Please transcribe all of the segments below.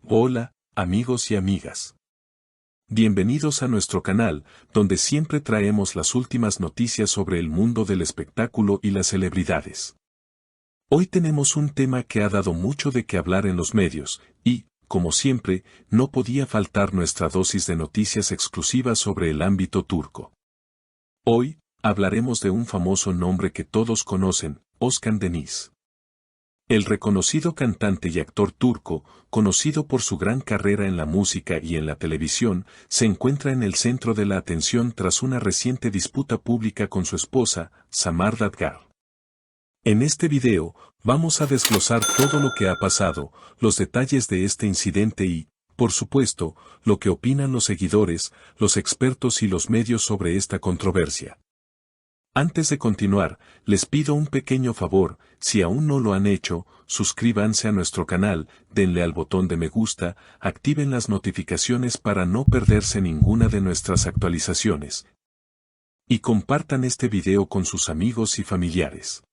Hola, amigos y amigas. Bienvenidos a nuestro canal, donde siempre traemos las últimas noticias sobre el mundo del espectáculo y las celebridades. Hoy tenemos un tema que ha dado mucho de qué hablar en los medios, y, como siempre, no podía faltar nuestra dosis de noticias exclusivas sobre el ámbito turco. Hoy, hablaremos de un famoso nombre que todos conocen, Özkan Deniz. El reconocido cantante y actor turco, conocido por su gran carrera en la música y en la televisión, se encuentra en el centro de la atención tras una reciente disputa pública con su esposa, Samar Dadgar. En este video, vamos a desglosar todo lo que ha pasado, los detalles de este incidente y, por supuesto, lo que opinan los seguidores, los expertos y los medios sobre esta controversia. Antes de continuar, les pido un pequeño favor, si aún no lo han hecho, suscríbanse a nuestro canal, denle al botón de me gusta, activen las notificaciones para no perderse ninguna de nuestras actualizaciones. Y compartan este video con sus amigos y familiares.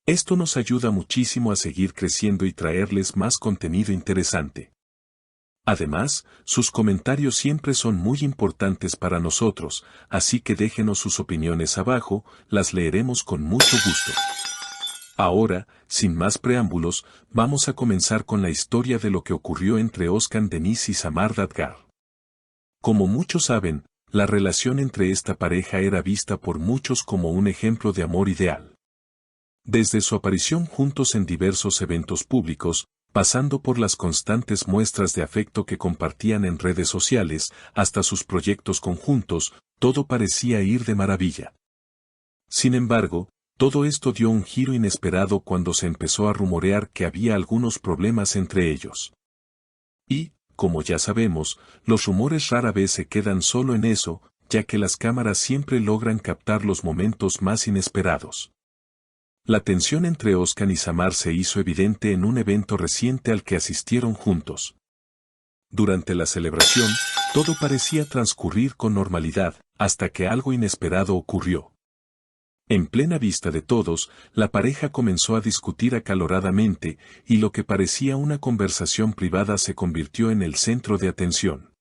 Esto nos ayuda muchísimo a seguir creciendo y traerles más contenido interesante. Además, sus comentarios siempre son muy importantes para nosotros, así que déjenos sus opiniones abajo, las leeremos con mucho gusto. Ahora, sin más preámbulos, vamos a comenzar con la historia de lo que ocurrió entre Özkan Deniz y Samar Dadgar. Como muchos saben, la relación entre esta pareja era vista por muchos como un ejemplo de amor ideal. Desde su aparición juntos en diversos eventos públicos, pasando por las constantes muestras de afecto que compartían en redes sociales, hasta sus proyectos conjuntos, todo parecía ir de maravilla. Sin embargo, todo esto dio un giro inesperado cuando se empezó a rumorear que había algunos problemas entre ellos. Y, como ya sabemos, los rumores rara vez se quedan solo en eso, ya que las cámaras siempre logran captar los momentos más inesperados. La tensión entre Özkan y Samar se hizo evidente en un evento reciente al que asistieron juntos. Durante la celebración, todo parecía transcurrir con normalidad, hasta que algo inesperado ocurrió. En plena vista de todos, la pareja comenzó a discutir acaloradamente, y lo que parecía una conversación privada se convirtió en el centro de atención.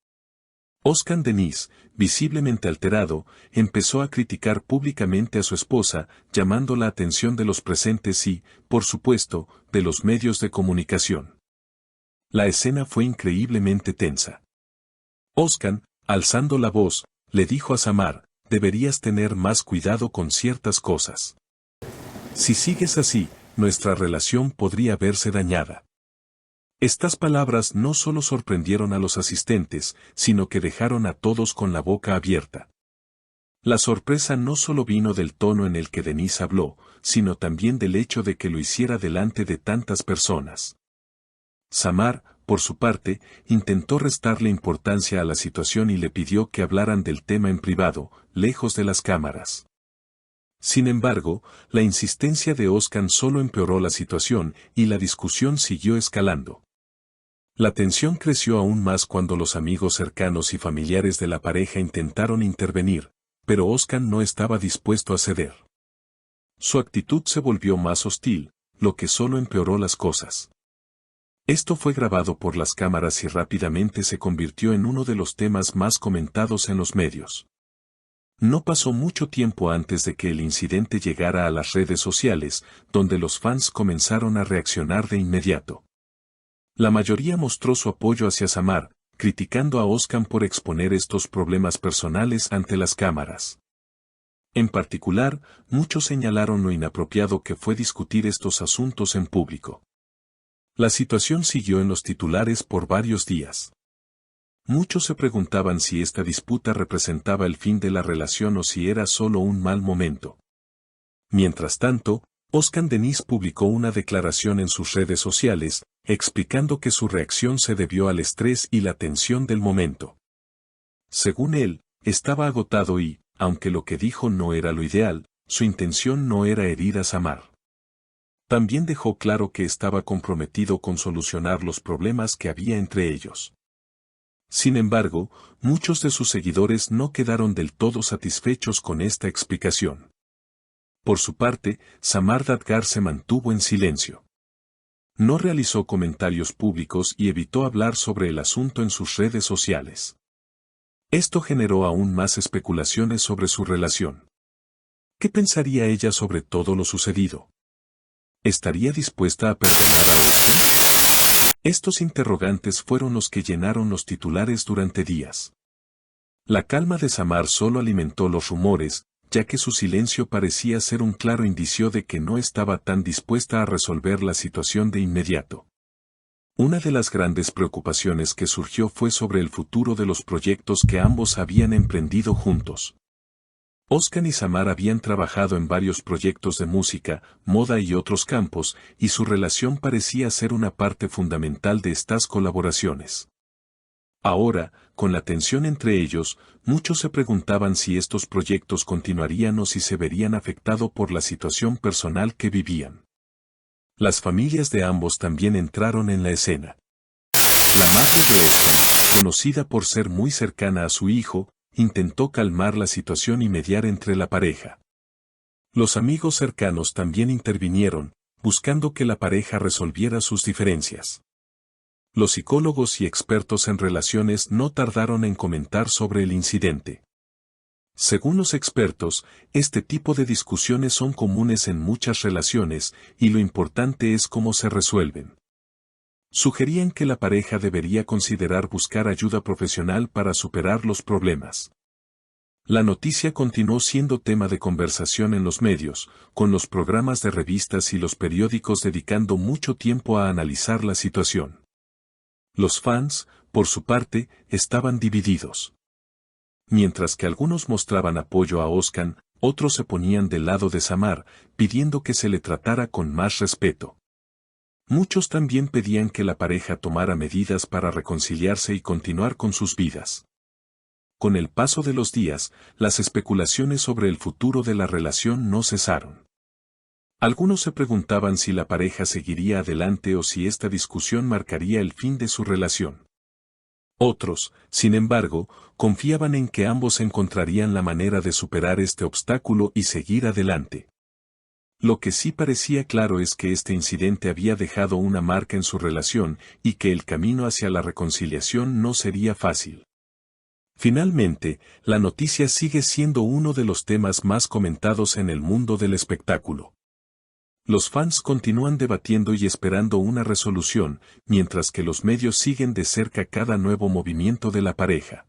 Özkan Deniz, visiblemente alterado, empezó a criticar públicamente a su esposa, llamando la atención de los presentes y, por supuesto, de los medios de comunicación. La escena fue increíblemente tensa. Özkan, alzando la voz, le dijo a Samar, deberías tener más cuidado con ciertas cosas. Si sigues así, nuestra relación podría verse dañada. Estas palabras no solo sorprendieron a los asistentes, sino que dejaron a todos con la boca abierta. La sorpresa no solo vino del tono en el que Deniz habló, sino también del hecho de que lo hiciera delante de tantas personas. Samar, por su parte, intentó restarle importancia a la situación y le pidió que hablaran del tema en privado, lejos de las cámaras. Sin embargo, la insistencia de Özkan solo empeoró la situación y la discusión siguió escalando. La tensión creció aún más cuando los amigos cercanos y familiares de la pareja intentaron intervenir, pero Özkan no estaba dispuesto a ceder. Su actitud se volvió más hostil, lo que solo empeoró las cosas. Esto fue grabado por las cámaras y rápidamente se convirtió en uno de los temas más comentados en los medios. No pasó mucho tiempo antes de que el incidente llegara a las redes sociales, donde los fans comenzaron a reaccionar de inmediato. La mayoría mostró su apoyo hacia Samar, criticando a Özkan por exponer estos problemas personales ante las cámaras. En particular, muchos señalaron lo inapropiado que fue discutir estos asuntos en público. La situación siguió en los titulares por varios días. Muchos se preguntaban si esta disputa representaba el fin de la relación o si era solo un mal momento. Mientras tanto, Özkan Deniz publicó una declaración en sus redes sociales, explicando que su reacción se debió al estrés y la tensión del momento. Según él, estaba agotado y, aunque lo que dijo no era lo ideal, su intención no era herir a Samar. También dejó claro que estaba comprometido con solucionar los problemas que había entre ellos. Sin embargo, muchos de sus seguidores no quedaron del todo satisfechos con esta explicación. Por su parte, Samar Dadgar se mantuvo en silencio. No realizó comentarios públicos y evitó hablar sobre el asunto en sus redes sociales. Esto generó aún más especulaciones sobre su relación. ¿Qué pensaría ella sobre todo lo sucedido? ¿Estaría dispuesta a perdonar a Oscar? Estos interrogantes fueron los que llenaron los titulares durante días. La calma de Samar solo alimentó los rumores, ya que su silencio parecía ser un claro indicio de que no estaba tan dispuesta a resolver la situación de inmediato. Una de las grandes preocupaciones que surgió fue sobre el futuro de los proyectos que ambos habían emprendido juntos. Oscar y Samar habían trabajado en varios proyectos de música, moda y otros campos, y su relación parecía ser una parte fundamental de estas colaboraciones. Ahora, con la tensión entre ellos, muchos se preguntaban si estos proyectos continuarían o si se verían afectados por la situación personal que vivían. Las familias de ambos también entraron en la escena. La madre de Oscar, conocida por ser muy cercana a su hijo, intentó calmar la situación y mediar entre la pareja. Los amigos cercanos también intervinieron, buscando que la pareja resolviera sus diferencias. Los psicólogos y expertos en relaciones no tardaron en comentar sobre el incidente. Según los expertos, este tipo de discusiones son comunes en muchas relaciones, y lo importante es cómo se resuelven. Sugerían que la pareja debería considerar buscar ayuda profesional para superar los problemas. La noticia continuó siendo tema de conversación en los medios, con los programas de revistas y los periódicos dedicando mucho tiempo a analizar la situación. Los fans, por su parte, estaban divididos. Mientras que algunos mostraban apoyo a Oscar, otros se ponían del lado de Samar, pidiendo que se le tratara con más respeto. Muchos también pedían que la pareja tomara medidas para reconciliarse y continuar con sus vidas. Con el paso de los días, las especulaciones sobre el futuro de la relación no cesaron. Algunos se preguntaban si la pareja seguiría adelante o si esta discusión marcaría el fin de su relación. Otros, sin embargo, confiaban en que ambos encontrarían la manera de superar este obstáculo y seguir adelante. Lo que sí parecía claro es que este incidente había dejado una marca en su relación y que el camino hacia la reconciliación no sería fácil. Finalmente, la noticia sigue siendo uno de los temas más comentados en el mundo del espectáculo. Los fans continúan debatiendo y esperando una resolución, mientras que los medios siguen de cerca cada nuevo movimiento de la pareja.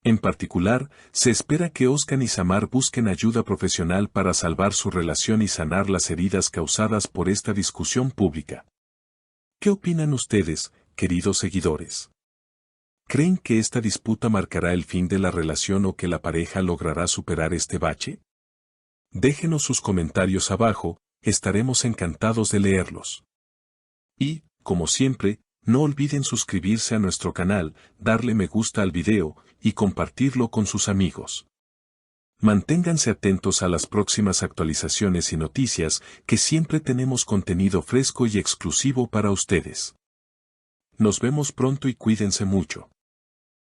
En particular, se espera que Oscar y Samar busquen ayuda profesional para salvar su relación y sanar las heridas causadas por esta discusión pública. ¿Qué opinan ustedes, queridos seguidores? ¿Creen que esta disputa marcará el fin de la relación o que la pareja logrará superar este bache? Déjenos sus comentarios abajo, estaremos encantados de leerlos. Y, como siempre, no olviden suscribirse a nuestro canal, darle me gusta al video, y compartirlo con sus amigos. Manténganse atentos a las próximas actualizaciones y noticias, que siempre tenemos contenido fresco y exclusivo para ustedes. Nos vemos pronto y cuídense mucho.